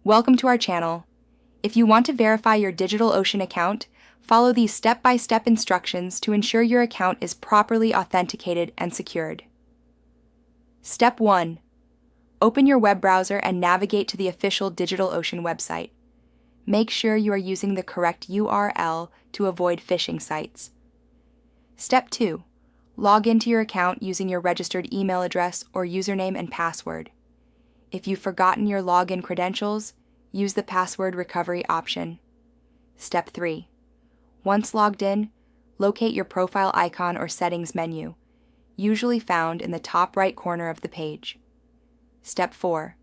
Welcome to our channel. If you want to verify your DigitalOcean account, follow these step-by-step instructions to ensure your account is properly authenticated and secured. Step 1. Open your web browser and navigate to the official DigitalOcean website. Make sure you are using the correct URL to avoid phishing sites. Step 2. Log into your account using your registered email address or username and password. If you've forgotten your login credentials, use the password recovery option. Step 3. Once logged in, locate your profile icon or settings menu, usually found in the top right corner of the page. Step 4.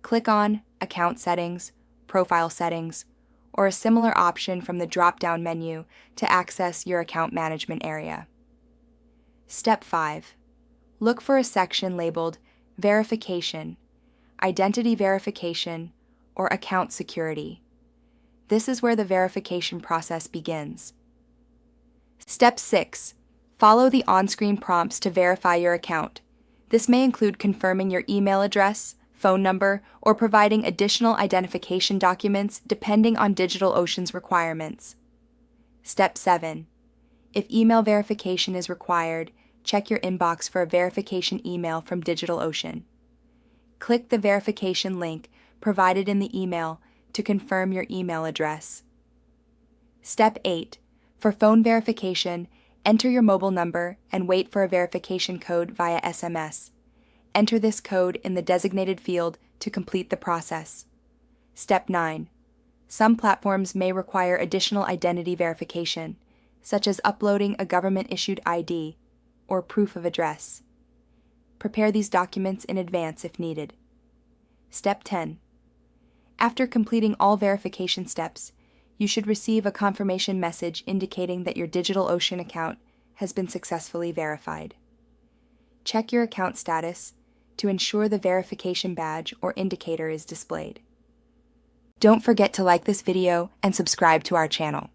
Click on Account Settings, Profile Settings, or a similar option from the drop-down menu to access your account management area. Step 5. Look for a section labeled Verification, Identity Verification, or Account Security. This is where the verification process begins. Step 6. Follow the on-screen prompts to verify your account. This may include confirming your email address, phone number, or providing additional identification documents depending on DigitalOcean's requirements. Step 7. If email verification is required, check your inbox for a verification email from DigitalOcean. Click the verification link provided in the email to confirm your email address. Step 8. For phone verification, enter your mobile number and wait for a verification code via SMS. Enter this code in the designated field to complete the process. Step 9. Some platforms may require additional identity verification, such as uploading a government-issued ID or proof of address. Prepare these documents in advance if needed. Step 10. After completing all verification steps, you should receive a confirmation message indicating that your DigitalOcean account has been successfully verified. Check your account status to ensure the verification badge or indicator is displayed. Don't forget to like this video and subscribe to our channel.